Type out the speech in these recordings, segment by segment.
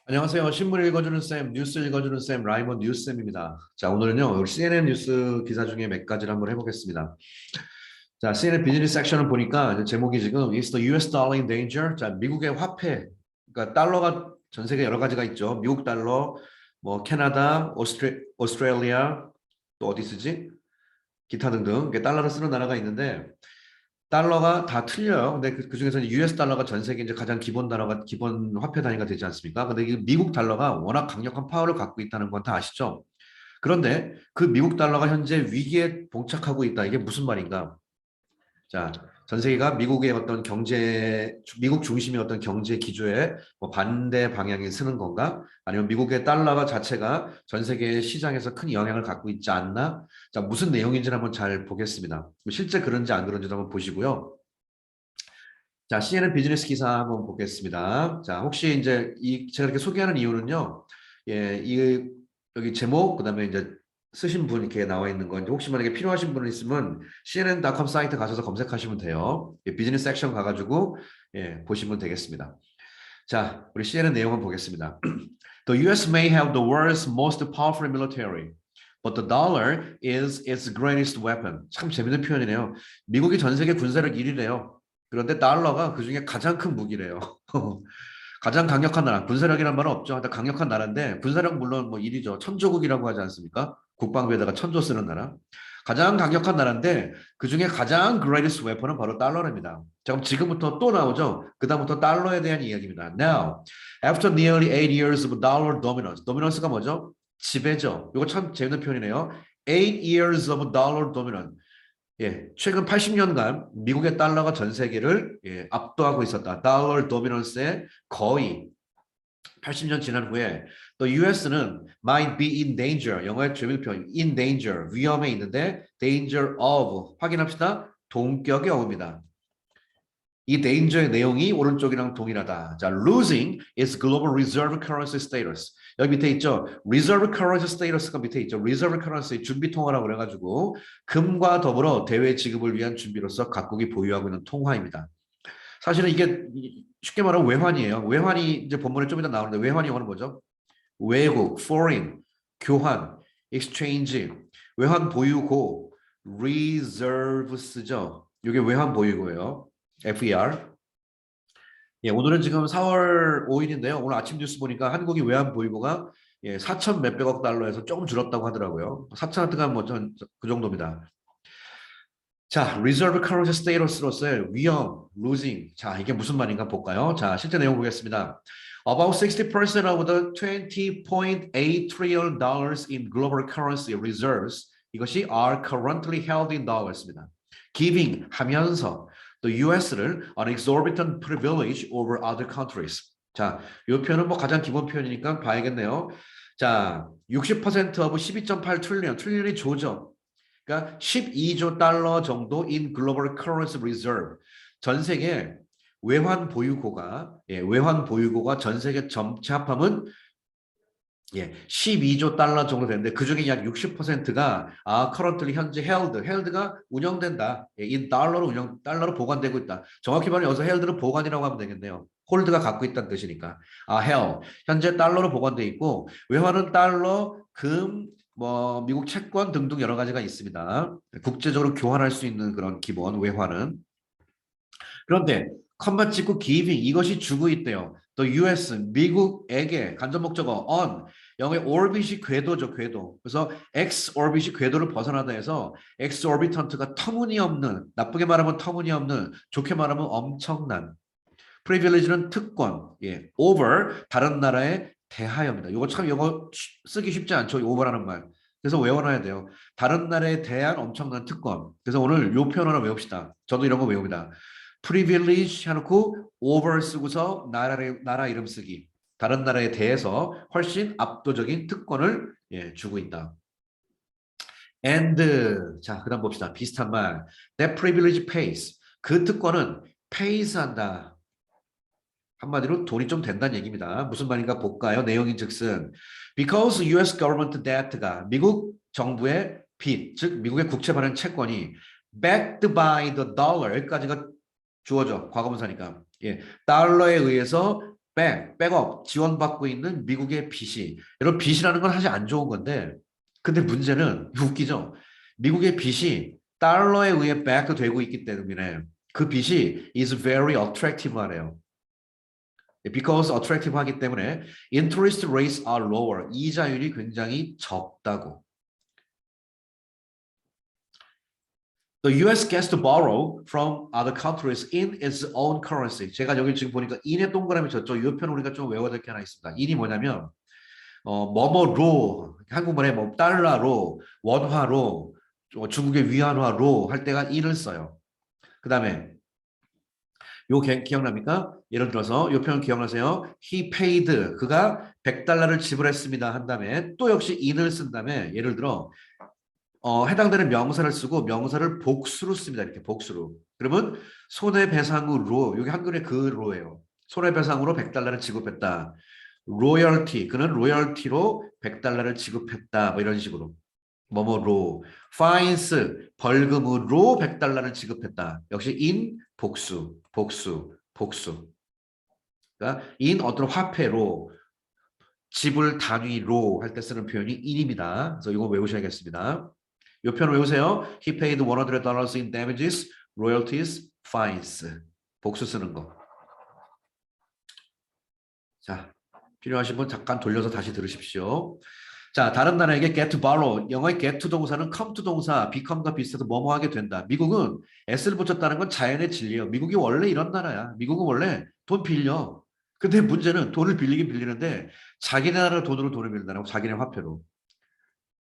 안녕하세요. 신문 읽어주는 쌤, 뉴스 읽어주는 쌤, 라이먼 뉴스쌤입니다. 자, 오늘은요, 우리 CNN 뉴스 기사 중에 몇 가지를 한번 해보겠습니다. 자, CNN 비즈니스 섹션을 보니까 이제 제목이 지금 Is the US dollar in danger? 자, 미국의 화폐, 그러니까 달러가 전 세계 여러 가지가 있죠. 미국 달러, 뭐 캐나다, 오스트레일리아, 또 어디 쓰지? 기타 등등 이게 달러를 쓰는 나라가 있는데 달러가 다 틀려요. 근데 그 중에서 US 달러가 전 세계 이제 가장 기본 달러가 기본 화폐 단위가 되지 않습니까? 근데 이 미국 달러가 워낙 강력한 파워를 갖고 있다는 건 다 아시죠? 그런데 그 미국 달러가 현재 위기에 봉착하고 있다. 이게 무슨 말인가? 자, 전 세계가 미국의 어떤 미국 중심의 어떤 경제 기조에 뭐 반대 방향에 쓰는 건가? 아니면 미국의 달러가 자체가 전 세계 시장에서 큰 영향을 갖고 있지 않나? 자, 무슨 내용인지를 한번 잘 보겠습니다. 실제 그런지 안 그런지도 한번 보시고요. 자, CNN 비즈니스 기사 한번 보겠습니다. 자, 혹시 이제 제가 이렇게 소개하는 이유는요. 예, 여기 제목, 그다음에 이제 쓰신 분 이렇게 나와 있는 건 혹시 만약에 필요하신 분 있으면 CNN.com 사이트 가셔서 검색하시면 돼요. 예, 비즈니스 섹션 가가지고 예, 보시면 되겠습니다. 자, 우리 CNN 내용을 보겠습니다. The US may have the world's most powerful military, but the dollar is its greatest weapon. 참 재밌는 표현이네요. 미국이 전 세계 군사력 1위래요. 그런데 달러가 그 중에 가장 큰 무기래요. 가장 강력한 나라, 군사력이란 말은 없죠. 근데 강력한 나라인데 군사력 물론 뭐 1위죠. 천조국이라고 하지 않습니까? 국방부에다가 천조 쓰는 나라. 가장 강력한 나라인데 그 중에 가장 greatest weapon은 바로 달러랍니다. 자, 그럼 지금부터 또 나오죠. 그다음부터 달러에 대한 이야기입니다. Now, after nearly 8 years of dollar dominance. dominance가 뭐죠? 지배죠. 이거 참 재밌는 표현이네요. 8 years of dollar dominance. 예, 최근 80년간 미국의 달러가 전 세계를 예, 압도하고 있었다. 달러 도미넌스의 거의 80년 지난 후에 또 US는 might be in danger, 영어의 죄밀표 in danger, 위험에 있는데 danger of, 확인합시다. 동격에 옵니다. 이 danger의 내용이 오른쪽이랑 동일하다. 자, losing its global reserve currency status. 여기 밑에 있죠. reserve currency status가 밑에 있죠. reserve currency 준비 통화라고 그래가지고 금과 더불어 대외 지급을 위한 준비로서 각국이 보유하고 있는 통화입니다. 사실은 이게 쉽게 말하면 외환이에요. 외환이 이제 본문에 좀 이따 나오는데 외환 영어는 뭐죠? 외국, foreign, 교환, exchange, 외환 보유고, reserves죠. 이게 외환 보유고예요. FER. 예, 오늘은 지금 4월 5일인데요. 오늘 아침 뉴스 보니까 한국이 외환 보유고가 예, 4천 몇백억 달러에서 조금 줄었다고 하더라고요. 4천 하여튼간 뭐그 정도입니다. 자, reserve currency status로서의 위험, losing. 자, 이게 무슨 말인가 볼까요? 자, 실제 내용 보겠습니다. About 60% of the 20.8 trillion dollars in global currency reserves 이것이 are currently held in dollars입니다. Giving 하면서 the US를 an exorbitant privilege over other countries. 자, 이 표현은 뭐 가장 기본 표현이니까 봐야겠네요. 자, 60% of 12.8 트릴리언, 트릴리언이 조죠. 그러니까 12조 달러 정도 in global currency reserve. 전 세계 외환 보유고가 전 세계 전체 합하면 예, 12조 달러 정도 되는데 그중에 약 60%가 currently 현재 held가 운영된다. 예, in 달러로 보관되고 있다. 정확히 말하면 여기서 held는 보관이라고 하면 되겠네요. 홀드가 갖고 있다는 뜻이니까. held 현재 달러로 보관돼 있고 외환은 달러, 금, 뭐 미국 채권 등등 여러 가지가 있습니다. 국제적으로 교환할 수 있는 그런 기본 외환은. 그런데 컴마 찍고 giving 이것이 주고 있대요. 또 US 미국에게 간접 목적어 on 영어의 orbit이 궤도죠, 궤도. 그래서 x orbit이 궤도를 벗어나다 해서 exorbitant가 터무니없는, 나쁘게 말하면 터무니없는, 좋게 말하면 엄청난. privilege는 특권, 예, over 다른 나라에 대하여입니다. 이거 참 이거 쓰기 쉽지 않죠, over라는 말. 그래서 외워놔야 돼요. 다른 나라에 대한 엄청난 특권. 그래서 오늘 요 표현 하나 외웁시다. 저도 이런 거 외웁니다. privilege 해놓고 over 쓰고서 나라 이름 쓰기. 다른 나라에 대해서 훨씬 압도적인 특권을 예, 주고 있다. And 자, 그다음 봅시다. 비슷한 말. That privilege pays. 그 특권은 pays 한다. 한마디로 돈이 좀 된다는 얘기입니다. 무슨 말인가 볼까요? 내용인 즉슨 because US government debt가 미국 정부의 빚, 즉 미국의 국채 발행 채권이 backed by the dollar 여기까지가 주어져 과거분사니까 예, 달러에 의해서 백업 지원받고 있는 미국의 빚이 여러분 빚이라는 건 사실 안 좋은 건데 근데 문제는 웃기죠. 미국의 빚이 달러에 의해 back되고 있기 때문에 그 빚이 is very attractive 하래요. Because attractive 하기 때문에 interest rates are lower. 이자율이 굉장히 적다고. The US gets to borrow from other countries in its own currency. 제가 여기 지금 보니까 인의 동그라미 쳤죠. 이 편 우리가 좀 외워야 될 게 하나 있습니다. 인이 뭐냐면 뭐뭐로 한국말에 뭐 달러로 원화로 중국의 위안화로 할 때가 인을 써요. 그 다음에 요 기억납니까? 예를 들어서 요 표현 기억나세요? He paid 그가 100달러를 지불했습니다 한 다음에 또 역시 in을 쓴 다음에 예를 들어 해당되는 명사를 쓰고 명사를 복수로 씁니다. 이렇게 복수로. 그러면 손해배상으로 여기 한글의 그 로예요. 손해배상으로 100달러를 지급했다. 로열티 그는 로열티로 100달러를 지급했다. 뭐 이런 식으로. 뭐뭐로 파인스 벌금으로 100달러를 지급했다. 역시 인 복수 복수 복수. 그러니까 인 어떤 화폐로 지불 단위로 할 때 쓰는 표현이 인입니다. 그래서 이거 외우셔야겠습니다. 이 표현 외우세요. He paid $100 in damages, royalties, fines. 복수 쓰는 거. 자, 필요하신 분 잠깐 돌려서 다시 들으십시오. 자, 다른 나라에게 get to borrow. 영어의 get to 동사는 come to 동사, become과 비슷해서 뭐뭐 하게 된다. 미국은 s를 붙였다는 건 자연의 진리예요. 미국이 원래 이런 나라야. 미국은 원래 돈 빌려. 근데 문제는 돈을 빌리긴 빌리는데 자기네 나라 돈으로 돈을 빌린다고 자기네 화폐로.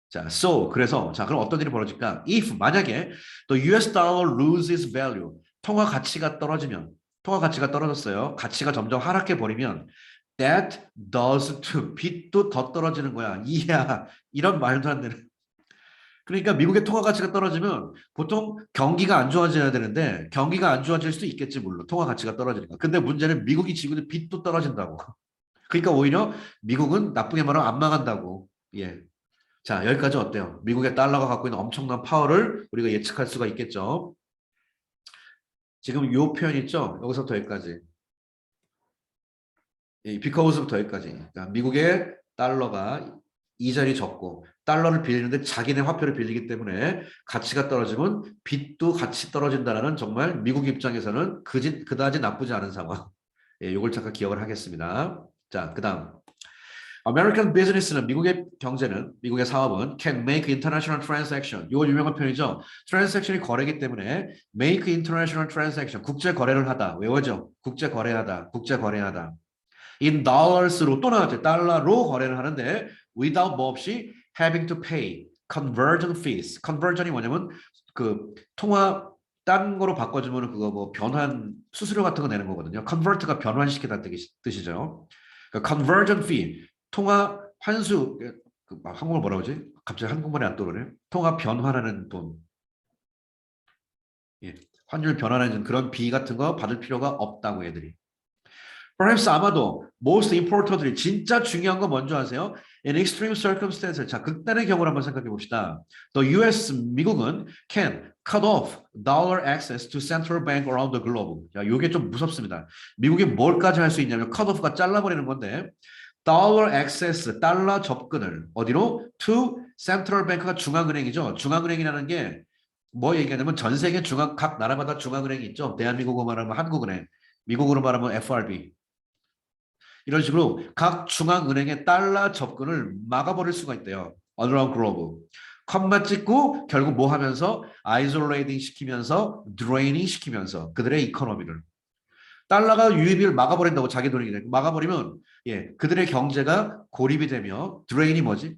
자, so 그래서 자, 그럼 어떤 일이 벌어질까? If 만약에 the US dollar loses value, 통화 가치가 떨어지면 통화 가치가 떨어졌어요. 가치가 점점 하락해 버리면 that does to 빚도 더 떨어지는 거야. 이야 이런 말도 안 되는. 그러니까 미국의 통화 가치가 떨어지면 보통 경기가 안 좋아져야 되는데 경기가 안 좋아질 수도 있겠지 물론 통화 가치가 떨어지니까. 근데 문제는 미국이 지금 빚도 떨어진다고. 그러니까 오히려 미국은 나쁘게 말하면 안 망한다고. 예. 자, 여기까지 어때요? 미국의 달러가 갖고 있는 엄청난 파워를 우리가 예측할 수가 있겠죠. 지금 요 표현 있죠? 여기서부터 여기까지. because부터 여기까지. 그러니까 미국의 달러가 이자율이 적고 달러를 빌리는데 자기네 화폐를 빌리기 때문에 가치가 떨어지면 빚도 같이 떨어진다는 정말 미국 입장에서는 그다지 나쁘지 않은 상황. 예, 요걸 잠깐 기억을 하겠습니다. 자, 그 다음. American business는 미국의 경제는 미국의 사업은 can make international transaction. 이거 유명한 표현이죠. transaction이 거래이기 때문에 make international transaction 국제 거래를 하다. 외워져. 국제 거래하다. 국제 거래하다. in dollars로 또 나왔죠. 달러로 거래를 하는데 without 뭐 없이 having to pay conversion fees. conversion이 뭐냐면 그 통화 딴 거로 바꿔주면 그거 뭐 변환 수수료 같은 거 내는 거거든요. convert가 변환시키다는 뜻이죠. 그러니까 conversion fee 통화 환수 한국말 뭐라 그러지? 갑자기 한국말이 안 떠오르네. 통화 변환하는 돈. 예. 환율 변환하는 그런 비 같은 거 받을 필요가 없다고 애들이. Perhaps 아마도 most importantly 진짜 중요한 거 먼저 아세요? In extreme circumstances. 자, 극단의 경우를 한번 생각해 봅시다. The US 미국은 can cut off dollar access to central bank around the globe. 자, 이게 좀 무섭습니다. 미국이 뭘까지 할 수 있냐면 cut off가 잘라버리는 건데 달러 액세스, 달러 접근을 어디로? to central bank가 중앙은행이죠. 중앙은행이라는 게 뭐 얘기하냐면 전 세계 각 나라마다 중앙은행이 있죠. 대한민국으로 말하면 한국은행, 미국으로 말하면 FRB. 이런 식으로 각 중앙은행의 달러 접근을 막아버릴 수가 있대요. around globe. 컴마 찍고 결국 뭐 하면서 isolating 시키면서 draining 시키면서 그들의 이코노미를. 달러가 유입을 막아버린다고 자기 돈이 막아버리면 예 그들의 경제가 고립이 되며 드레인이 뭐지?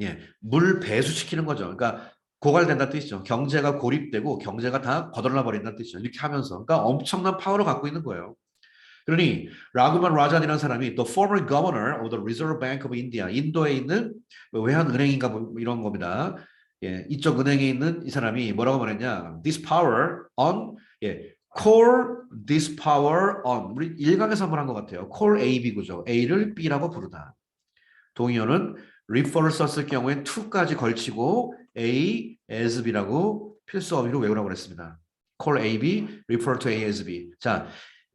예 물 배수시키는 거죠. 그러니까 고갈된다는 뜻이죠. 경제가 고립되고 경제가 다 거덜나 버린다는 뜻이죠. 이렇게 하면서 그러니까 엄청난 파워를 갖고 있는 거예요. 그러니 라구만 라잔이라는 사람이 the former governor of the Reserve Bank of India 인도에 있는 외환은행인가 뭐 이런 겁니다. 예 이쪽 은행에 있는 이 사람이 뭐라고 말했냐? This power on 예 call this power on 우리 일강에서 한번 한 것 같아요. call A, B 구조. A를 B라고 부르다. 동의어는 refer를 썼을 경우에 to까지 걸치고 A as B라고 필수 어휘로 외우라고 그랬습니다. call A, B, refer to A as B. 자,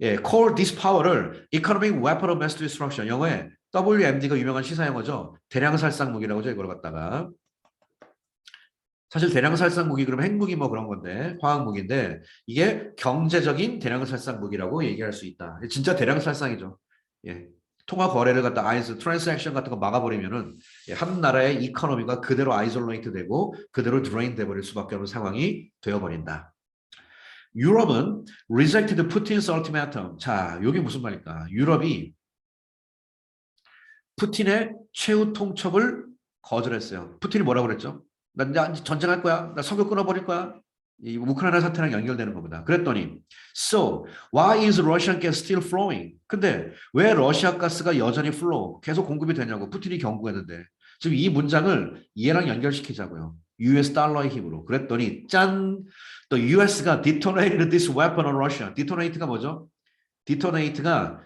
예, call this power를 economic weapon of mass destruction. 영어에 WMD가 유명한 시사 용어죠. 대량살상 무기라고 죠 이걸 갖다가. 사실 대량살상 무기 그러면 핵무기 뭐 그런 건데 화학 무기인데 이게 경제적인 대량살상 무기라고 얘기할 수 있다. 진짜 대량살상이죠. 예. 통화 거래를 갖다 아이스 트랜잭션 같은 거 막아버리면은 예, 한 나라의 이코노미가 그대로 아이솔레이트 되고 그대로 드레인 돼버릴 수밖에 없는 상황이 되어버린다. 유럽은 rejected Putin's ultimatum. 자, 이게 무슨 말일까? 유럽이 푸틴의 최후 통첩을 거절했어요. 푸틴이 뭐라고 그랬죠? 나 전쟁할 거야. 나 석유 끊어버릴 거야. 이 우크라이나 사태랑 연결되는 겁니다. 그랬더니 So why is Russian gas still flowing? 근데 왜 러시아 가스가 여전히 flow 계속 공급이 되냐고 푸틴이 경고했는데 지금 이 문장을 얘랑 연결시키자고요. US 달러의 힘으로. 그랬더니 짠! The US가 detonated this weapon on Russia. detonate가 뭐죠? detonate가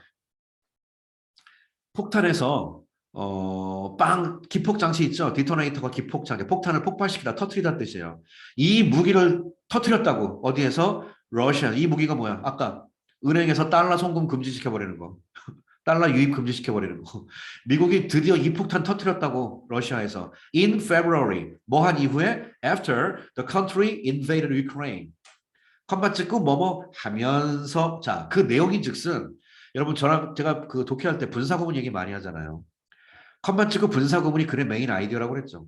폭탄에서 빵 기폭 장치 있죠. 디토네이터가 기폭 장치, 폭탄을 폭발시키다 터트리다 뜻이에요. 이 무기를 터트렸다고 어디에서? 러시아. 이 무기가 뭐야? 아까 은행에서 달러 송금 금지시켜 버리는 거. 달러 유입 금지시켜 버리는 거. 미국이 드디어 이 폭탄 터트렸다고 러시아에서. In February. 뭐 한 이후에 after the country invaded Ukraine. 컴마 찍고 뭐뭐 하면서 자, 그 내용인 즉슨 여러분 제가 그 독해할 때 분사구문 얘기 많이 하잖아요. 컴마 찍고 분사구문이 글의 메인 아이디어라고 그랬죠.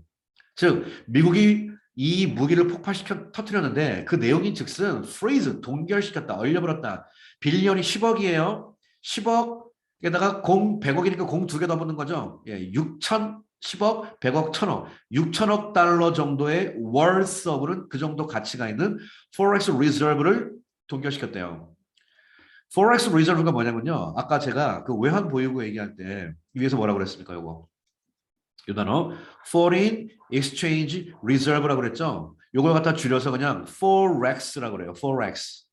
즉 미국이 이 무기를 폭발시켜 터뜨렸는데 그 내용인 즉슨 freeze 동결시켰다 얼려버렸다. 빌리언이 10억이에요. 10억에다가 공 100억이니까 공 두 개 더 붙는 거죠. 예, 6천 10억, 100억, 1000억, 6천억 달러 정도의 worth of는 그 정도 가치가 있는 forex reserve를 동결시켰대요. forex reserve가 뭐냐면요. 아까 제가 그 외환 보유고 얘기할 때 위에서 뭐라고 그랬습니까? 이 단어 foreign exchange reserve라고 그랬죠. 요걸 갖다 줄여서 그냥 forex라고 그래요. forex.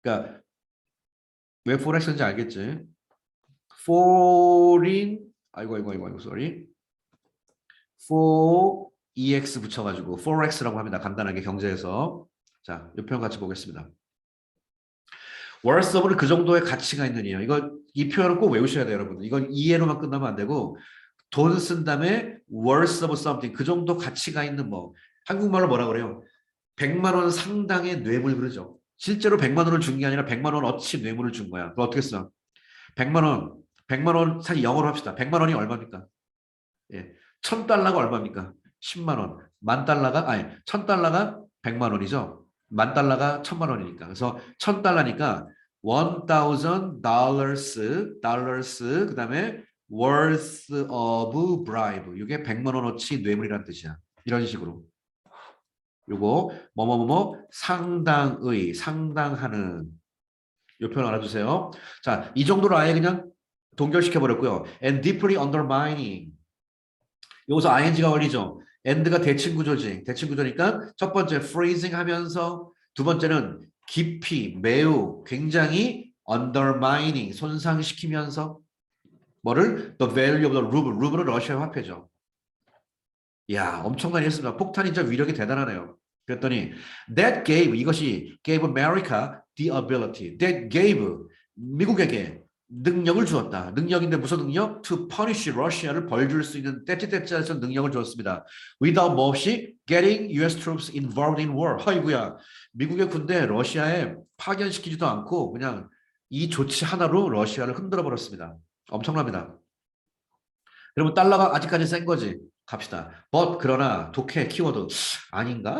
그러니까 왜 forex인지 알겠지? foreign 아이고 sorry. for ex 붙여가지고 forex라고 합니다. 간단하게 경제에서. 자, 이 표현 같이 보겠습니다. worth of는 그 정도의 가치가 있는 이요. 이 표현을 꼭 외우셔야 돼요, 여러분. 이건 이해로만 끝나면 안 되고 돈 쓴 다음에 worth of something 그 정도 가치가 있는 뭐 한국말로 뭐라 그래요? 100만 원 상당의 뇌물 그러죠. 실제로 100만 원을 준 게 아니라 100만 원 어치 뇌물을 준 거야. 그럼 어떻게 써? 100만 원 사실 영어로 합시다. 100만 원이 얼마입니까? 예. 1000달러가 얼마입니까? 10만 원. 10,000달러가 아니 1000달러가 100만 원이죠. 10,000달러가 1000만 원이니까. 그래서 1000달러니까 $1,000 그다음에 worth of bribe. 이게 100만 원어치 뇌물이라는 뜻이야. 이런 식으로. 요거 뭐뭐뭐뭐 상당의 상당하는 요 표현 알아두세요. 자, 이 정도로 아예 그냥 동결시켜 버렸고요. and deeply undermining. 여기서 ing가 걸리죠. and가 대칭 구조지. 대칭 구조니까 첫 번째 freezing 하면서 두 번째는 깊이 매우 굉장히 undermining 손상시키면서 뭐를 the value of the ruble. rule은 러시아 화폐죠. 이야, 엄청나게 했습니다. 폭탄이 진짜 위력이 대단하네요. 그랬더니 that gave 이것이 gave America the ability. that gave 미국에게 능력을 주었다. 능력인데 무슨 능력? To punish Russia를 벌줄 수 있는 떼찌떼찌해서 능력을 주었습니다. Without 뭐 없이 getting US troops involved in war. 아이고야. 미국의 군대 러시아에 파견시키지도 않고 그냥 이 조치 하나로 러시아를 흔들어 버렸습니다. 엄청납니다. 여러분 달러가 아직까지 센 거지. 갑시다. but 그러나 독해 키워드 아닌가?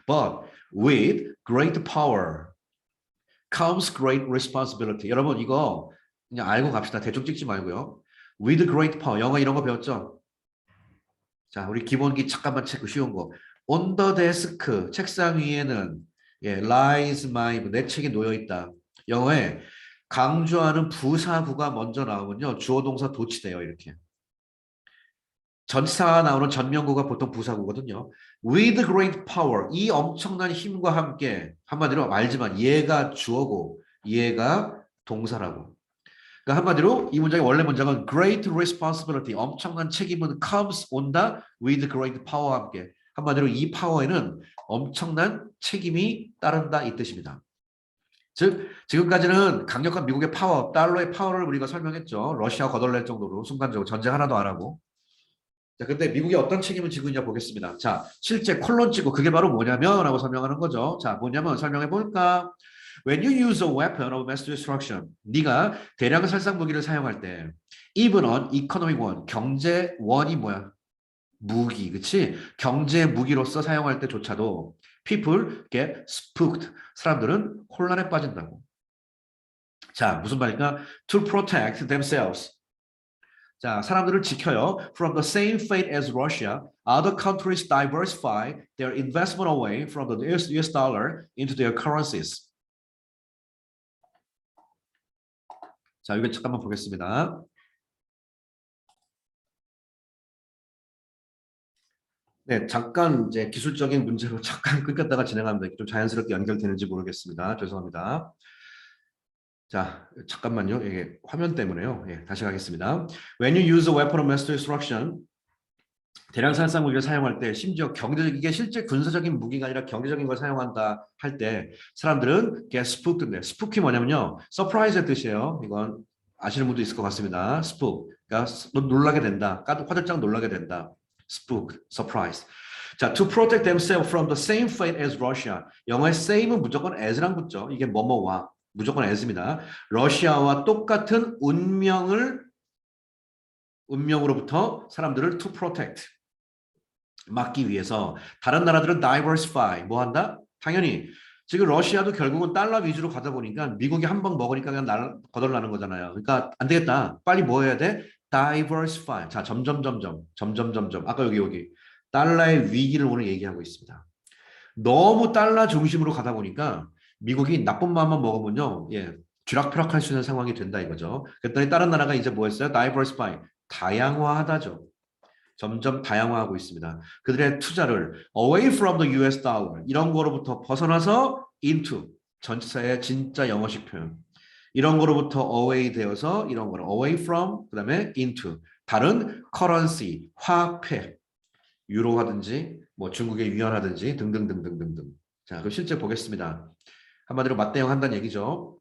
but with great power comes great responsibility. 여러분 이거 그냥 알고 갑시다. 대충 찍지 말고요. with great power 영어 이런 거 배웠죠? 자, 우리 기본기 잠깐만 체크 쉬운 거. on the desk 책상 위에는 예, lies my 내 책이 놓여 있다. 영어에 강조하는 부사구가 먼저 나오면요. 주어 동사 도치돼요. 이렇게. 전치사가 나오는 전명구가 보통 부사구거든요. With great power. 이 엄청난 힘과 함께 한마디로 알지만 얘가 주어고 얘가 동사라고. 그러니까 한마디로 이 문장의 원래 문장은 great responsibility. 엄청난 책임은 comes 온다 with great power와 함께. 한마디로 이 파워에는 엄청난 책임이 따른다 이 뜻입니다. 즉 지금까지는 강력한 미국의 파워, 달러의 파워를 우리가 설명했죠. 러시아 거덜날 정도로 순간적으로 전쟁 하나도 안 하고. 자, 근데 미국이 어떤 책임을 지고 있냐 보겠습니다. 자, 실제 콜론 찍고 그게 바로 뭐냐면 라고 설명하는 거죠. 자, 뭐냐면 설명해 볼까? When you use a weapon of mass destruction, 네가 대량 살상 무기를 사용할 때, even on economic one, 경제 원이 뭐야? 무기, 그치? 경제 무기로서 사용할 때조차도 people get spooked. 사람들은 혼란에 빠진다고. 자, 무슨 말일까? To protect themselves. 자, 사람들을 지켜요. From the same fate as Russia, other countries diversify their investment away from the US dollar into their currencies. 자, 이거 잠깐만 보겠습니다. 네, 잠깐 이제 기술적인 문제로 잠깐 끊겼다가 진행합니다. 좀 자연스럽게 연결되는지 모르겠습니다. 죄송합니다. 자, 잠깐만요. 이게 화면 때문에요. 예, 다시 가겠습니다. When you use a weapon of mass destruction, 대량 살상 무기를 사용할 때 심지어 경제적 이게 실제 군사적인 무기가 아니라 경제적인 걸 사용한다 할 때 사람들은 get spooked인데 스푸키 뭐냐면요. surprise의 뜻이에요. 이건 아시는 분도 있을 것 같습니다. spook. 그러니까 놀라게 된다. 화들짝 놀라게 된다. spook, surprise. 자, to protect themselves from the same fate as Russia. 영어의 same은 무조건 as랑 붙죠. 이게 뭐뭐와 무조건 as입니다. 러시아와 똑같은 운명으로부터 사람들을 to protect. 막기 위해서 다른 나라들은 diversify 뭐 한다? 당연히 지금 러시아도 결국은 달러 위주로 가다 보니까 미국이 한 방 먹으니까 그냥 거덜나는 거잖아요. 그러니까 안 되겠다. 빨리 뭐 해야 돼? diversify. 자, 점점 아까 여기 달러의 위기를 오늘 얘기하고 있습니다. 너무 달러 중심으로 가다 보니까 미국이 나쁜 마음만 먹으면요. 예. 쥐락펴락할 수 있는 상황이 된다 이거죠. 그랬더니 다른 나라가 이제 뭐 했어요? diversify. 다양화하다죠. 점점 다양화하고 있습니다. 그들의 투자를 away from the US dollar 이런 거로부터 벗어나서 into 전치사의 진짜 영어식 표현 이런 거로부터 away 되어서 이런 거로 away from 그다음에 into 다른 currency 화폐 유로하든지 뭐 중국의 위안하든지 등등등등등등. 자, 그럼 실제 보겠습니다. 한마디로 맞대응한다는 얘기죠.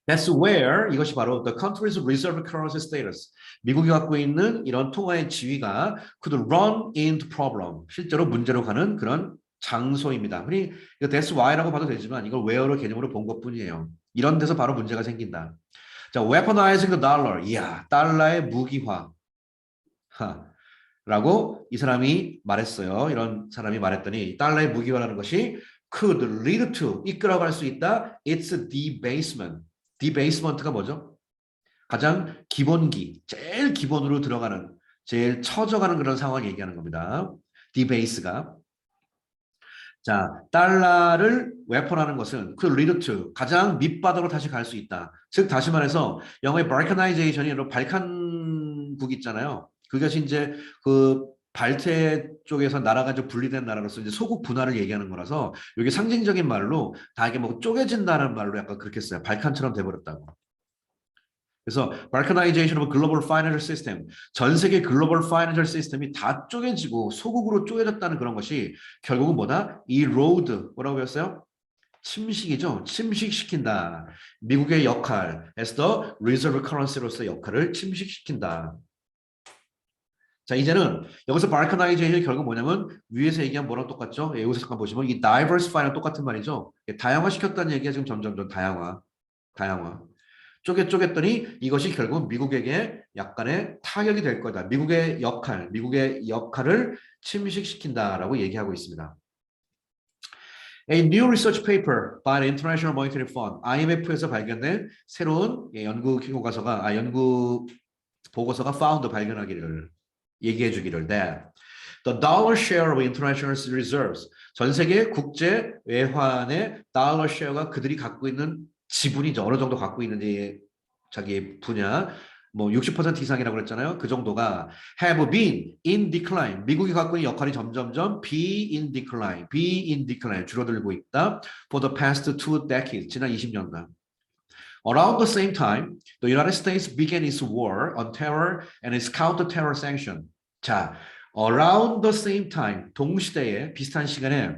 That's where 이것이 바로 the country's reserve currency status. 미국이 갖고 있는 이런 통화의 지위가 could run into problem. 실제로 문제로 가는 그런 장소입니다. 흔히 이거 that's why라고 봐도 되지만 이걸 where로 개념으로 본 것뿐이에요. 이런 데서 바로 문제가 생긴다. 자, weaponizing the dollar. 이야, 달러의 무기화. 라고 이 사람이 말했어요. 이런 사람이 말했더니 달러의 무기화라는 것이 could lead to 이끌어갈 수 있다. It's debasement. debasement가 뭐죠? 가장 기본기, 제일 기본으로 들어가는, 제일 처져가는 그런 상황을 얘기하는 겁니다. debase가. 자, 달러를 웨폰하는 것은 그 lead to 가장 밑바닥으로 다시 갈 수 있다. 즉 다시 말해서 영어의 balkanization이 발칸국 있잖아요. 그것이 이제 그 발트 쪽에서 나라가 좀 분리된 나라로서 이제 소국 분화를 얘기하는 거라서 이게 상징적인 말로 다 이게 뭐 쪼개진다는 말로 약간 그렇게 써요. 발칸처럼 돼버렸다고. 그래서 balkanization of global financial system, 전 세계 글로벌 파이낸셜 시스템이 다 쪼개지고 소국으로 쪼개졌다는 그런 것이 결국은 뭐다? erode, 뭐라고 배웠어요? 침식이죠. 침식시킨다. 미국의 역할, as the reserve currency로서의 역할을 침식시킨다. 자, 이제는 여기서 balkanization이 결국 뭐냐면 위에서 얘기한 뭐랑 똑같죠? 예, 여기서 잠깐 보시면 이 diversify랑 똑같은 말이죠. 다양화시켰다는 얘기가 지금 점점 다양화. 쪼갰더니 이것이 결국 미국에게 약간의 타격이 될 거다. 미국의 역할을 침식시킨다라고 얘기하고 있습니다. A new research paper by the International Monetary Fund, IMF에서 발견된 새로운 연구 보고서가 발견하기를 얘기해 주기를 that the dollar share of international reserves, 전 세계 국제 외환의 달러 쉐어가 그들이 갖고 있는 지분이 이제 어느 정도 갖고 있는지 자기 분야 뭐 60% 이상이라고 그랬잖아요. 그 정도가 have been in decline. 미국이 갖고 있는 역할이 점점점 be in decline 줄어들고 있다. For the past 2 decades, 지난 20년간. Around the same time, the United States began its war on terror and its counter-terror sanction. 자, around the same time, 동시대에 비슷한 시간에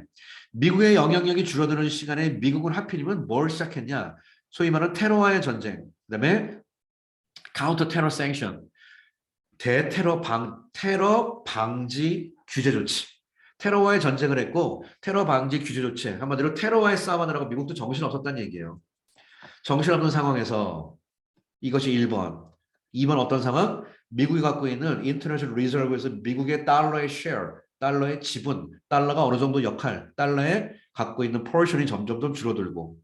미국의 영향력이 줄어드는 시간에 미국은 하필이면 뭘 시작했냐? 소위 말하는 테러와의 전쟁, 그다음에 카운터 테러 생션, 테러 방지 규제 조치. 테러와의 전쟁을 했고 테러 방지 규제 조치. 한마디로 테러와의 싸움하느라고 미국도 정신없었다는 얘기예요. 정신없는 상황에서 이것이 1번. 2번 어떤 상황? 미국이 갖고 있는 인터내셔널 리저브에서 미국의 달러의 share, 달러의 지분, 달러가 어느 정도 역할, 달러에 갖고 있는 포션이 점점 더 줄어들고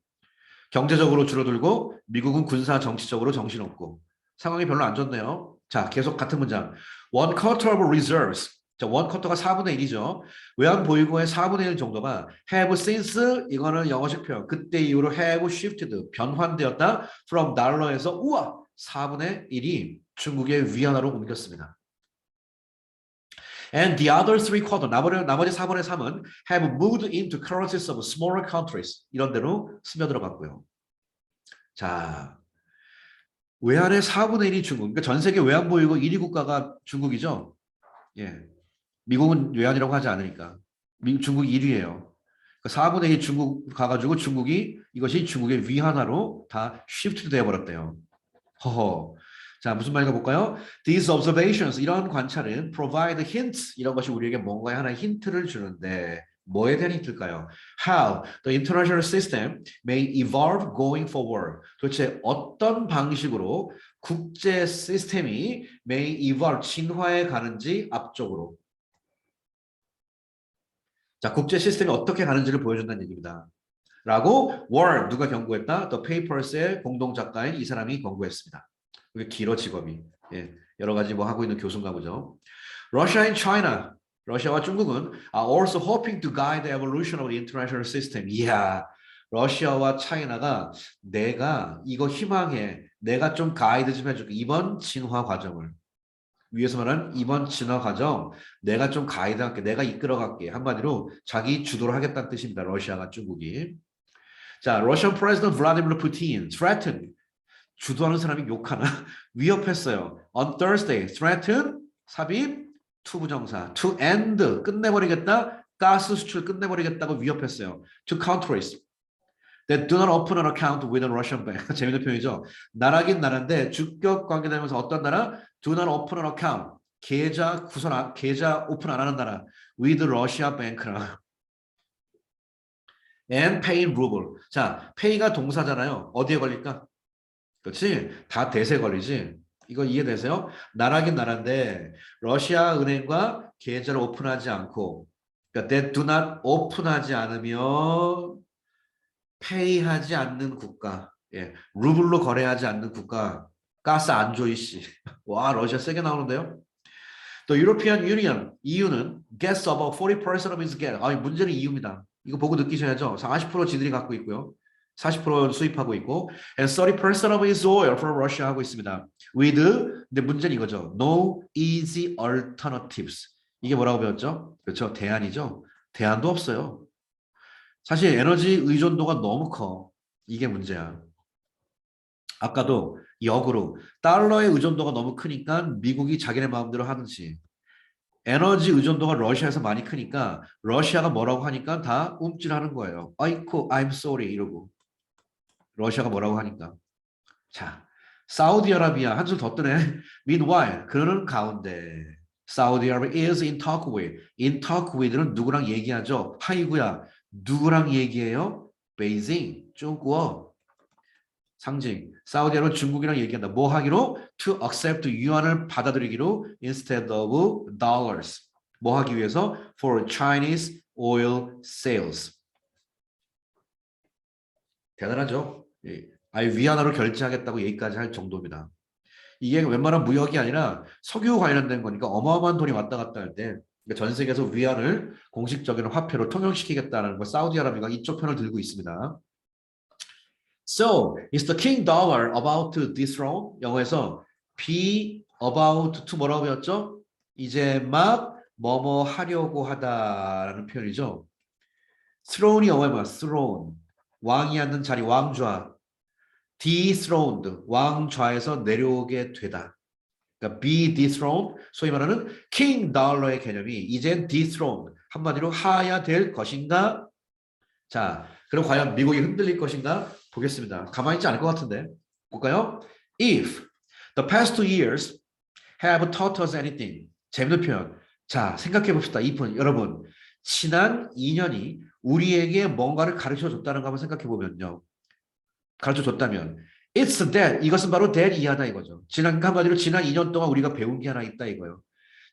경제적으로 줄어들고 미국은 군사 정치적으로 정신없고 상황이 별로 안 좋네요. 자, 계속 같은 문장. One quarter of reserves. 자, one quarter가 4분의 1이죠. 외환 보유고의 4분의 1 정도가 have since 이거는 영어식 표현. 그때 이후로 have shifted 변환되었다. from 달러에서 우와 4분의 1이 중국의 위안화로 옮겼습니다. And the other three quarter, 나머지 4분의 3은 have moved into currencies of smaller countries. 이런 데로 스며들어갔고요. 자, 외환의 4분의 1이 중국. 그러니까 전 세계 외환 보유고 1위 국가가 중국이죠. 예. 미국은 외환이라고 하지 않으니까. 중국이 1위예요. 그러니까 4분의 1 중국 가가지고 이것이 중국의 위안화로 다 시프트 되어버렸대요. 허허. 자, 무슨 말인가 볼까요? These observations, 이런 관찰은 provide hints, 이런 것이 우리에게 뭔가의 하나의 힌트를 주는데 뭐에 대한 힌트일까요? How the international system may evolve going forward. 도대체 어떤 방식으로 국제 시스템이 may evolve, 진화해 가는지 앞쪽으로. 자, 국제 시스템이 어떻게 가는지를 보여준다는 얘기입니다. 라고 누가 경고했다? The Papers의 공동 작가인 이 사람이 경고했습니다. 그게 길어 직업이. 예, 여러 가지 뭐 하고 있는 교수인가 보죠. Russia and China, 러시아와 중국은 are also hoping to guide the evolution of the international system. 이야, 러시아와 차이나가 내가 이거 희망해. 내가 좀 가이드 좀 해줄게. 이번 진화 과정을. 위에서 말하는 이번 진화 과정 내가 좀 가이드할게. 내가 이끌어갈게. 한마디로 자기 주도를 하겠다는 뜻입니다. 러시아가 중국이. 자, Russian President Vladimir Putin threatened. 주도하는 사람이 욕하나? 위협했어요. On Thursday, threaten, 삽입, to 부정사, to end, 끝내버리겠다, 가스 수출 끝내버리겠다고 위협했어요. To countries that do not open an account with a Russian bank. 재밌는 표현이죠. 나라긴 나라인데 주격 관계되면서 어떤 나라? Do not open an account. 계좌 오픈 안 하는 나라. with Russia bank랑. and pay in ruble. 자, pay가 동사잖아요. 어디에 걸릴까? 그렇지? 다 대세 걸리지? 이거 이해되세요? 나라긴 나라인데 러시아 은행과 계좌를 오픈하지 않고 그러니까 that do not 오픈하지 않으면 페이하지 않는 국가 예, 루블로 거래하지 않는 국가 가스 안 줘 이씨 와 러시아 세게 나오는데요? 또 European Union, EU는 gets about 40% of its gas. 아니 문제는 EU입니다. 이거 보고 느끼셔야죠. 40% 지들이 갖고 있고요. 40% 수입하고 있고 and 30% of its oil from Russia 하고 있습니다. with 근데 문제는 이거죠. No easy alternatives. 이게 뭐라고 배웠죠? 그렇죠. 대안이죠. 대안도 없어요. 사실 에너지 의존도가 너무 커. 이게 문제야. 아까도 역으로 달러의 의존도가 너무 크니까 미국이 자기네 마음대로 하듯이 에너지 의존도가 러시아에서 많이 크니까 러시아가 뭐라고 하니까 다 움찔하는 거예요. 아이쿠, I'm sorry 이러고. 러시아가 뭐라고 하니까. 자, 사우디아라비아 한 줄 더 뜨네. Meanwhile, 그러는 가운데 사우디아라비아 is in talk with. in talk with는 누구랑 얘기하죠? 하이구야. 누구랑 얘기해요? 베이징, 중국어. 상징. 사우디아라비아 중국이랑 얘기한다. 뭐 하기로? To accept 유안을 받아들이기로 instead of dollars. 뭐 하기 위해서? For Chinese oil sales. 대단하죠? 아예 위안화로 결제하겠다고 얘기까지 할 정도입니다. 이게 웬만한 무역이 아니라 석유 관련된 거니까 어마어마한 돈이 왔다 갔다 할 때 전 세계에서 위안을 공식적인 화폐로 통용시키겠다는 거 사우디아라비아가 이쪽 편을 들고 있습니다. So, is the king dollar about to dethrone? 영어에서 be about to 뭐라고 배웠죠? 이제 막 뭐뭐 하려고 하다라는 표현이죠. throne이 영어에 뭐야? throne. 왕이 앉는 자리, 왕좌. dethroned, 왕좌에서 내려오게 되다. 그러니까 be dethroned, 소위 말하는 king dollar의 개념이 이젠 dethroned, 한마디로 하야 될 것인가? 자, 그럼 과연 미국이 흔들릴 것인가? 보겠습니다. 가만히 있지 않을 것 같은데. 볼까요? If the past 2 years have taught us anything. 재밌는 표현. 자, 생각해 봅시다. if는 여러분, 지난 2년이 우리에게 뭔가를 가르쳐 줬다는 거 한번 생각해 보면요. 가르쳐 줬다면 it's that. 이것은 바로 that 이하다 이거죠. 한마디로 지난 2년 동안 우리가 배운 게 하나 있다 이거예요.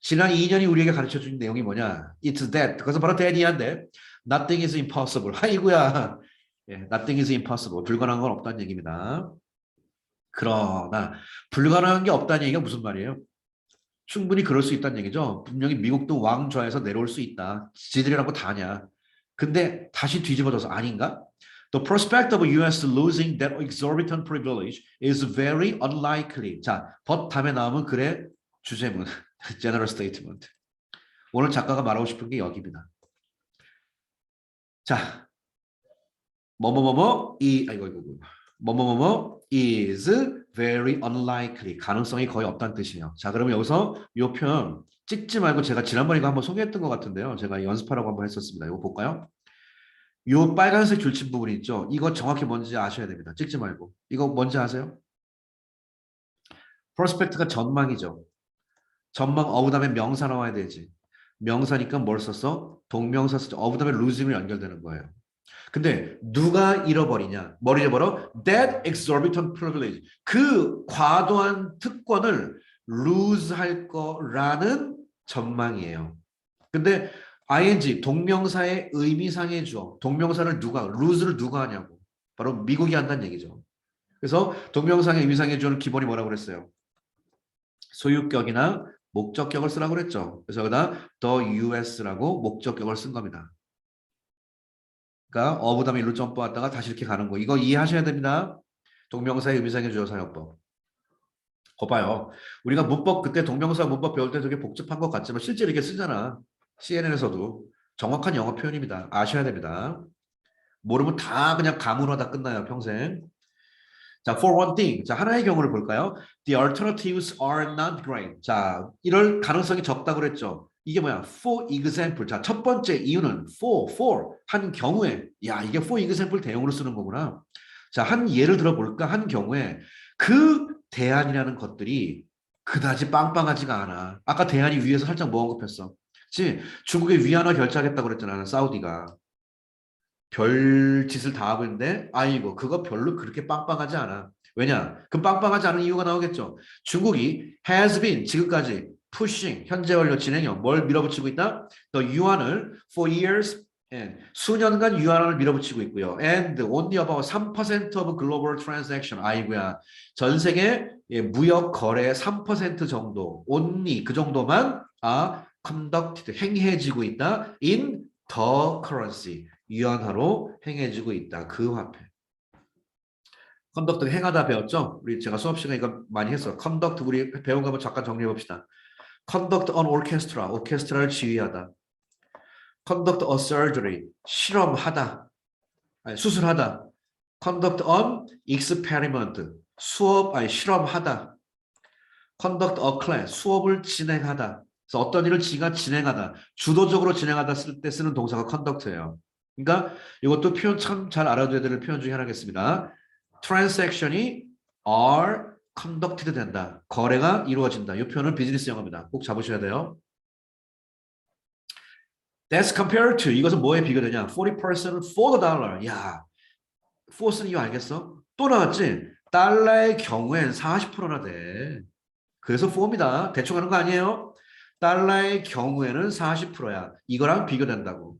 지난 2년이 우리에게 가르쳐 준 내용이 뭐냐? It's that. 그것은 바로 that 이하인데 nothing is impossible. 아이고야. 예, nothing is impossible. 불가능한 건 없다는 얘기입니다. 그러나 불가능한 게 없다는 얘기가 무슨 말이에요? 충분히 그럴 수 있다는 얘기죠. 분명히 미국도 왕좌에서 내려올 수 있다. 지들이라고 다냐. 근데 다시 뒤집어져서 아닌가? The prospect of US losing that exorbitant privilege is very unlikely. 자, but 다음에 나오면 그래 주제문. General statement. 오늘 작가가 말하고 싶은 게 여기입니다. 자, 뭐뭐뭐뭐 뭐뭐뭐뭐 is very unlikely. 가능성이 거의 없다는 뜻이에요. 자, 그러면 여기서 이 표현 찍지 말고 제가 지난번에 이거 한번 소개했던 것 같은데요. 제가 연습하라고 한번 했었습니다. 이거 볼까요? 이 빨간색 줄친 부분이 있죠. 이거 정확히 뭔지 아셔야 됩니다. 찍지 말고. 이거 뭔지 아세요? prospect가 전망이죠. 전망 of 다음에 명사 나와야 되지. 명사니까 뭘 썼어? 동명사 썼죠. of 다음에 losing으로 연결되는 거예요. 근데 누가 잃어버리냐? 뭘 잃어버려? That exorbitant privilege. 그 과도한 특권을 lose 할 거라는 전망이에요. 근데 ing 동명사의 의미상의 주어. 동명사를 누가 lose를 누가 하냐고. 바로 미국이 한다는 얘기죠. 그래서 동명사의 의미상의 주어는 기본이 뭐라고 그랬어요? 소유격이나 목적격을 쓰라고 그랬죠. 그래서 여기다 the US라고 목적격을 쓴 겁니다. 그러니까 of 다음에 일로 점프했다가 다시 이렇게 가는 거. 이거 이해하셔야 됩니다. 동명사의 의미상의 주어 사용법. 거봐요. 우리가 문법 그때 동명사 문법 배울 때 되게 복잡한 것 같지만 실제 이렇게 쓰잖아. CNN에서도 정확한 영어 표현입니다. 아셔야 됩니다. 모르면 다 그냥 감으로 하다 끝나요. 평생. 자, for one thing. 자, 하나의 경우를 볼까요? The alternatives are not great. 자, 이럴 가능성이 적다고 그랬죠. 이게 뭐야? For example. 자, 첫 번째 이유는 for 한 경우에 야, 이게 for example 대용으로 쓰는 거구나. 자, 한 예를 들어볼까? 한 경우에 그 대안이라는 것들이 그다지 빵빵하지가 않아. 아까 대안이 위에서 살짝 뭐 언급했어? 그치? 중국에 위안화 결제하겠다고 그랬잖아. 사우디가. 별 짓을 다 하고 있는데 아이고 그거 별로 그렇게 빵빵하지 않아. 왜냐? 그 빵빵하지 않은 이유가 나오겠죠. 중국이 has been 지금까지 pushing 현재 완료 진행형 뭘 밀어붙이고 있다? The 유안을 for years and 수년간 유안을 밀어붙이고 있고요. And only about 3% of global transaction. 아이고야. 전 세계 무역 거래 3% 정도 only 그 정도만 conducted 행해지고 있다. in the currency. 유한화로 행해지고 있다. 그 화폐. 컨덕트 행하다 배웠죠? 우리 제가 수업 시간에 이거 많이 했어. 컨덕트 우리 배운 거 한번 잠깐 정리해 봅시다. 컨덕트 on orchestra, 오케스트라를 지휘하다. 컨덕트 a surgery, 실험하다. 아니, 수술하다. 컨덕트 on experiment, 실험하다. 컨덕트 a class, 수업을 진행하다. 그래서 어떤 일을 진행하다. 주도적으로 진행하다 쓸 때 쓰는 동사가 컨덕트예요. 그러니까 이것도 표현 참 잘 알아둬야 되는 표현 중에 하나겠습니다. transaction이 are conducted 된다. 거래가 이루어진다. 이 표현은 비즈니스 영어입니다. 꼭 잡으셔야 돼요. That's compared to 이것은 뭐에 비교되냐? 40% for the dollar. 야, force는 이거 알겠어? 또 나왔지? 달러의 경우엔 40%나 돼. 그래서 for입니다. 대충 하는 거 아니에요? 달러의 경우에는 40%야. 이거랑 비교된다고.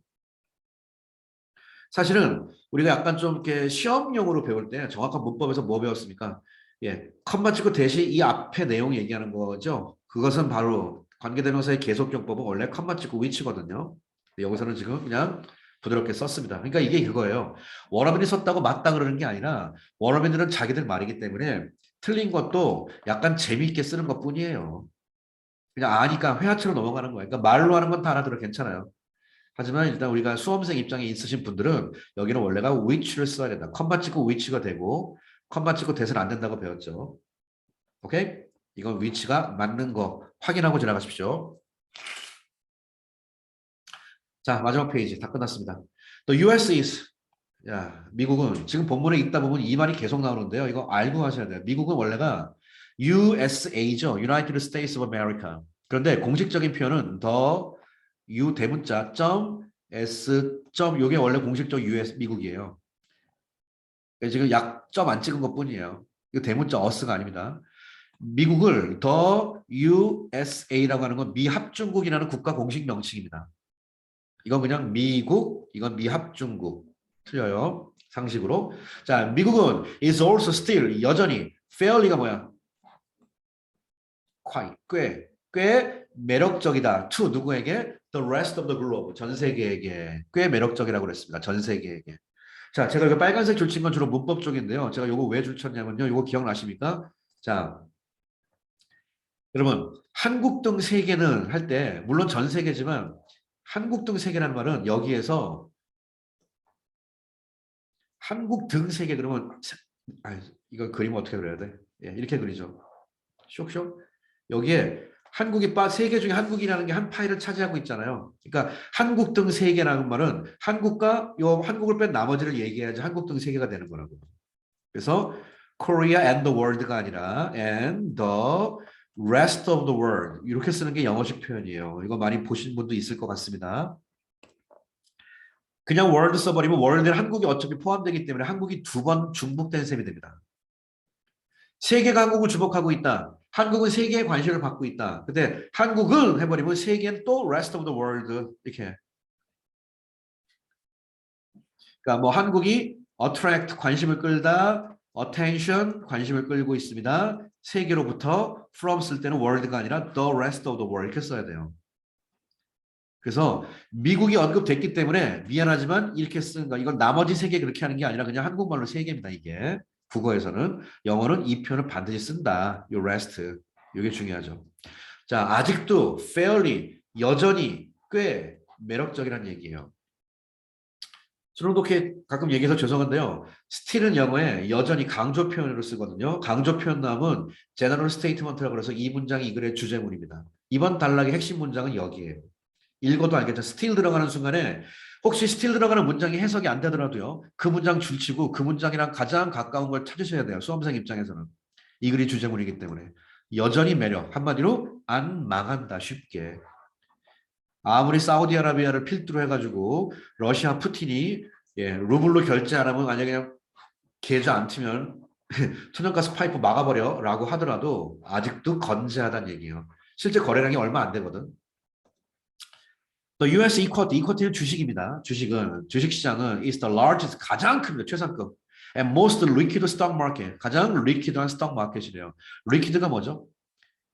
사실은 우리가 약간 좀 이렇게 시험용으로 배울 때 정확한 문법에서 뭐 배웠습니까? 예, 컴마 찍고 대신 이 앞에 내용 얘기하는 거죠. 그것은 바로 관계대명사의 계속용법은 원래 컴마 찍고 위치거든요. 여기서는 지금 그냥 부드럽게 썼습니다. 그러니까 이게 그거예요. 원어민이 썼다고 맞다 그러는 게 아니라 원어민들은 자기들 말이기 때문에 틀린 것도 약간 재미있게 쓰는 것뿐이에요. 그냥 아니까 회화처럼 넘어가는 거예요. 그러니까 말로 하는 건 다 알아들어 괜찮아요. 하지만 일단 우리가 수험생 입장에 있으신 분들은 여기는 원래가 which를 써야 된다. 컴마 찍고 which가 되고 컴마 찍고 that은 안 된다고 배웠죠. 오케이? 이건 which가 맞는 거 확인하고 지나가십시오. 자, 마지막 페이지 다 끝났습니다. The US is 야, 미국은 지금 본문에 있다 보면 이 말이 계속 나오는데요. 이거 알고 하셔야 돼요. 미국은 원래가 USA죠. United States of America. 그런데 공식적인 표현은 더 U 대문자 점 S 점 요게 원래 공식적 US 미국이에요. 지금 약점 안 찍은 것뿐이에요. 이거 대문자 어스가 아닙니다. 미국을 더 USA라고 하는 건 미합중국이라는 국가 공식 명칭입니다. 이건 그냥 미국, 이건 미합중국. 틀려요. 상식으로. 자, 미국은 is also still 여전히 fairly가 뭐야? quite 꽤 매력적이다. to 누구에게? The rest of the globe. 전 세계에게 꽤 매력적이라고 그랬습니다. 전 세계에게. 자, 제가 이거 빨간색 줄친 건 주로 문법 쪽인데요. 제가 이거 왜 줄쳤냐면요. 이거 기억나십니까? 자, 여러분 한국 등 세계는 할 때 물론 전 세계지만 한국 등 세계라는 말은 여기에서 한국 등 세계 그러면 이거 그림 어떻게 그려야 돼? 예, 이렇게 그리죠. 쇽쇽. 여기에 한국이 세계 중에 한국이라는 게 한 파일을 차지하고 있잖아요. 그러니까 한국 등 세계라는 말은 한국과 요 한국을 뺀 나머지를 얘기해야지 한국 등 세계가 되는 거라고. 그래서 Korea and the world가 아니라 and the rest of the world 이렇게 쓰는 게 영어식 표현이에요. 이거 많이 보신 분도 있을 것 같습니다. 그냥 world 써버리면 world에 한국이 어차피 포함되기 때문에 한국이 두 번 중복된 셈이 됩니다. 세계가 한국을 주목하고 있다. 한국은 세계에 관심을 받고 있다. 근데 한국은 해버리면 세계는 또 rest of the world 이렇게. 그러니까 뭐 한국이 attract 관심을 끌다, attention 관심을 끌고 있습니다. 세계로부터 from 쓸 때는 world가 아니라 the rest of the world 이렇게 써야 돼요. 그래서 미국이 언급됐기 때문에 미안하지만 이렇게 쓰는 거 이건 나머지 세계 그렇게 하는 게 아니라 그냥 한국말로 세계입니다. 이게 국어에서는 영어는 이 표현을 반드시 쓴다. 요 rest 이게 중요하죠. 자 아직도 fairly 여전히 꽤 매력적이라는 얘기예요. 저는 이렇게 가끔 얘기해서 죄송한데요. still은 영어에 여전히 강조 표현으로 쓰거든요. 강조 표현 나오면 general statement라고 해서 이 문장이 이 글의 주제문입니다. 이번 단락의 핵심 문장은 여기에요. 읽어도 알겠죠. still 들어가는 순간에 혹시 still 들어가는 문장이 해석이 안 되더라도요. 그 문장 줄치고 그 문장이랑 가장 가까운 걸 찾으셔야 돼요. 수험생 입장에서는. 이 글이 주제문이기 때문에. 여전히 매력. 한마디로 안 망한다. 쉽게. 아무리 사우디아라비아를 필두로 해가지고 러시아 푸틴이 루블로 결제 안 하면 만약에 그냥 계좌 안 트면 천연가스 파이프 막아버려 라고 하더라도 아직도 건재하다는 얘기예요. 실제 거래량이 얼마 안 되거든. The US 이쿼티는 주식입니다. 주식시장은 is the largest 가장 큽니다. 최상급. And most liquid stock market 가장 리퀴드한 스톡 마켓이래요. 리퀴드가 뭐죠?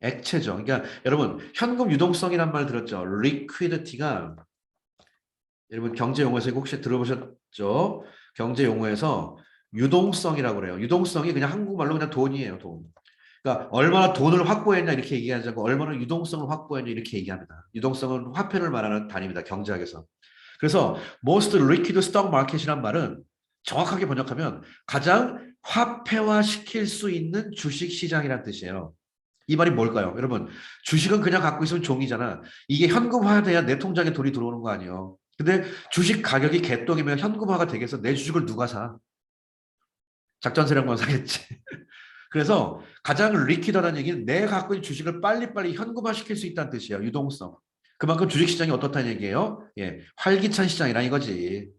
액체죠. 그러니까 여러분 현금 유동성이란 말 들었죠? liquidity가 여러분 경제 용어에서 혹시 들어보셨죠? 경제 용어에서 유동성이라고 그래요. 유동성이 그냥 한국말로 그냥 돈이에요. 돈. 그러니까 얼마나 돈을 확보했냐 이렇게 얘기하지 않고 얼마나 유동성을 확보했냐 이렇게 얘기합니다. 유동성은 화폐를 말하는 단위입니다. 경제학에서. 그래서 most liquid stock market이란 말은 정확하게 번역하면 가장 화폐화 시킬 수 있는 주식 시장이란 뜻이에요. 이 말이 뭘까요? 여러분 주식은 그냥 갖고 있으면 종이잖아. 이게 현금화돼야 내 통장에 돈이 들어오는 거 아니에요. 근데 주식 가격이 개떡이면 현금화가 되겠어. 내 주식을 누가 사? 작전 세력만 사겠지. 그래서 가장 리퀴드하다는 얘기는 내가 갖고 있는 주식을 빨리빨리 현금화 시킬 수 있다는 뜻이에요. 유동성. 그만큼 주식시장이 어떻다는 얘기예요? 예, 활기찬 시장이란 이거지.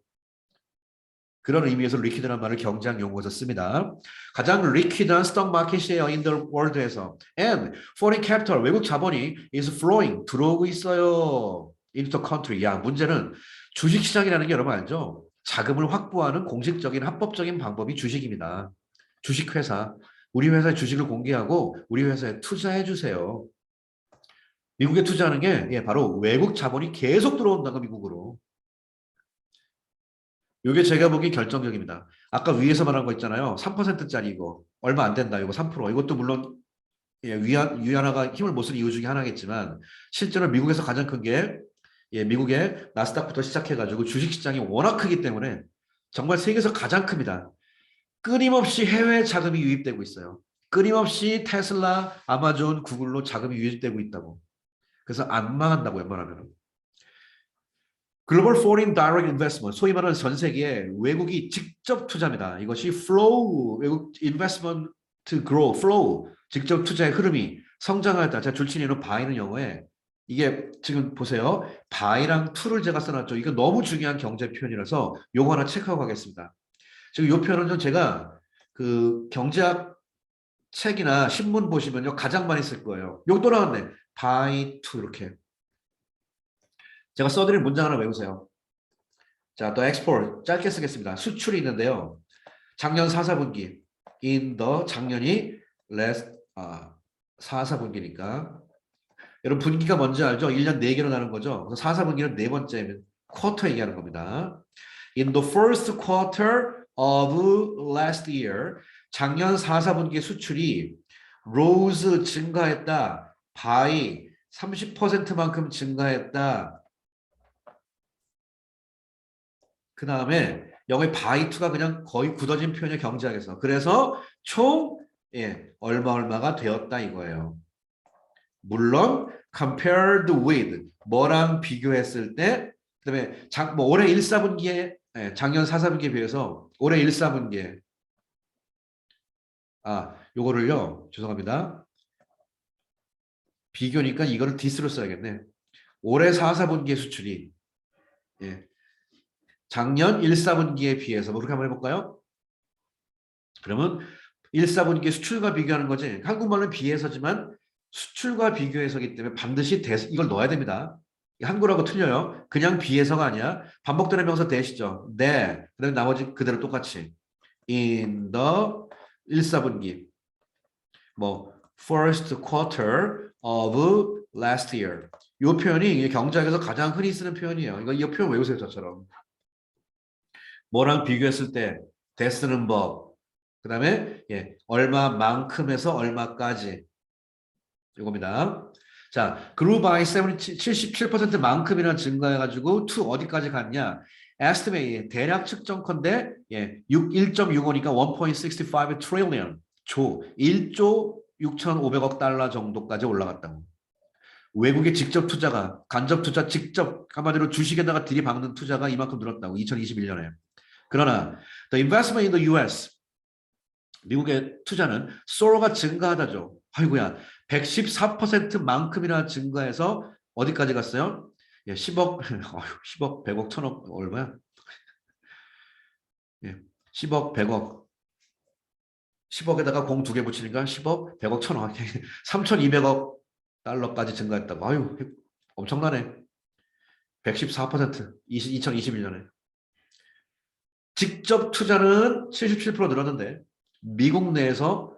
그런 의미에서 리퀴드라는 말을 경제학 용어에서 씁니다. 가장 리퀴드한 스톡 마켓이에요. in the world에서. And foreign capital, 외국 자본이 is flowing, 들어오고 있어요. into the country. 야, 문제는 주식시장이라는 게 여러분 알죠? 자금을 확보하는 공식적인 합법적인 방법이 주식입니다. 주식회사. 우리 회사의 주식을 공개하고 우리 회사에 투자해 주세요. 미국에 투자하는 게 바로 외국 자본이 계속 들어온다고 미국으로. 이게 제가 보기 결정적입니다. 아까 위에서 말한 거 있잖아요. 3%짜리 이거 얼마 안 된다. 이거 3%. 이것도 물론 위안화가 힘을 못 쓴 이유 중에 하나겠지만 실제로 미국에서 가장 큰 게 미국의 나스닥부터 시작해가지고 주식시장이 워낙 크기 때문에 정말 세계에서 가장 큽니다. 끊임없이 해외 자금이 유입되고 있어요. 끊임없이 테슬라, 아마존, 구글로 자금이 유입되고 있다고. 그래서 안 망한다고 웬만하면. 글로벌 포린 다이렉트 인베스트먼트 소위 말하는 전 세계에 외국이 직접 투자입니다. 이것이 flow 외국 인베스트먼트 grow flow 직접 투자의 흐름이 성장하였다. 제가 줄치는 바이는 영어에 이게 지금 보세요. 바이랑 to를 제가 써놨죠. 이거 너무 중요한 경제 표현이라서 요거 하나 체크하고 가겠습니다. 지금 요 표현은 좀 제가 그 경제학 책이나 신문 보시면요 가장 많이 쓸 거예요. 요거 또 나왔네. by to 이렇게. 제가 써드린 문장 하나 외우세요. 자, 또 export 짧게 쓰겠습니다. 수출이 있는데요. 작년 4, 4분기 in the 작년이 last 4, 4분기니까 여러분 분기가 뭔지 알죠? 1년 4개로 나는 거죠. 그래서 4, 4분기는 네 번째 쿼터 얘기하는 겁니다. In the first quarter of last year 작년 4, 4분기 수출이 rose 증가했다. by 30%만큼 증가했다. 그 다음에 여기 by to가 그냥 거의 굳어진 표현의 경제학에서 그래서 총 얼마가 되었다 이거예요. 물론 compared with 뭐랑 비교했을 때 그다음에 뭐 올해 1, 4분기에 작년 4, 4분기에 비해서 올해 1, 4분기에 요거를요 죄송합니다. 비교니까 이거를 this로 써야겠네. 올해 4, 4분기의 수출이 작년 1, 4분기에 비해서 뭐 그렇게 한번 해볼까요? 그러면 1, 4분기 수출과 비교하는 거지. 한국말은 비해서지만 수출과 비교해서기 때문에 반드시 이걸 넣어야 됩니다. 한국어라고 틀려요. 그냥 비해서가 아니야. 반복되는 명사 대시죠. 네. 그다음에 나머지 그대로 똑같이. In the 1, 4분기. 뭐 first quarter of last year. 이 표현이 경제학에서 가장 흔히 쓰는 표현이에요. 이 표현 외우세요, 저처럼. 뭐랑 비교했을 때 대 쓰는 법. 그 다음에 얼마만큼에서 얼마까지 이겁니다. 자, grew by 77%만큼이나 증가해가지고 to 어디까지 갔냐? estimate 대략 측정컨대 1.65니까 1.65 trillion 1조 6,500억 달러 정도까지 올라갔다고. 외국의 직접 투자가 간접 투자 직접 한마디로 주식에다가 들이박는 투자가 이만큼 늘었다고 2021년에. 그러나 the investment in the US 미국의 투자는 소로가 증가하다죠. 아이고야 114%만큼이나 증가해서 어디까지 갔어요? 10억 10억 100억 1000억 얼마야? 10억 100억 10억에다가 공 2개 붙이니까 10억 100억 1000억 3200억 달러까지 증가했다고. 아유 엄청나네. 114% 2021년에. 직접 투자는 77% 늘었는데 미국 내에서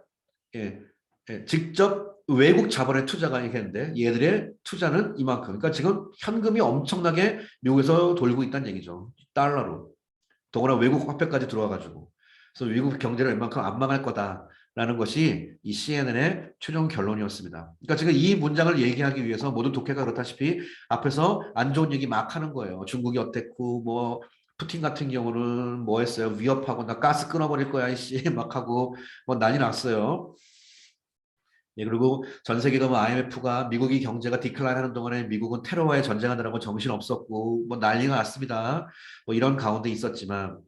직접 외국 자본의 투자가 있겠는데 얘들의 투자는 이만큼. 그러니까 지금 현금이 엄청나게 미국에서 돌고 있다는 얘기죠. 달러로. 더구나 외국 화폐까지 들어와가지고. 그래서 미국 경제를 웬만큼 안 망할 거다라는 것이 이 CNN의 최종 결론이었습니다. 그러니까 지금 이 문장을 얘기하기 위해서 모든 독해가 그렇다시피 앞에서 안 좋은 얘기 막 하는 거예요. 중국이 어땠고 뭐 푸틴 같은 경우는 뭐 했어요? 위협하고 나 가스 끊어버릴 거야 이씨 막 하고 뭐 난리 났어요. 그리고 전 세계가 뭐 IMF가 미국이 경제가 디클라인 하는 동안에 미국은 테러와의 전쟁하느라고 정신 없었고 뭐 난리가 났습니다. 뭐 이런 가운데 있었지만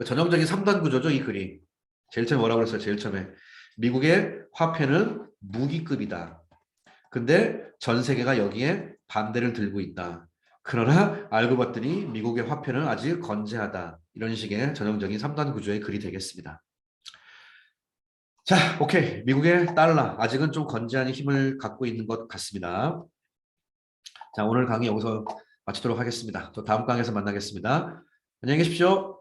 전형적인 3단 구조죠 이 글이. 제일 처음에 뭐라고 그랬어요? 제일 처음에 미국의 화폐는 무기급이다. 근데 전 세계가 여기에 반대를 들고 있다. 그러나 알고 봤더니 미국의 화폐는 아직 건재하다. 이런 식의 전형적인 3단 구조의 글이 되겠습니다. 자, 오케이. 미국의 달러 아직은 좀 건재한 힘을 갖고 있는 것 같습니다. 자, 오늘 강의 여기서 마치도록 하겠습니다. 또 다음 강의에서 만나겠습니다. 안녕히 계십시오.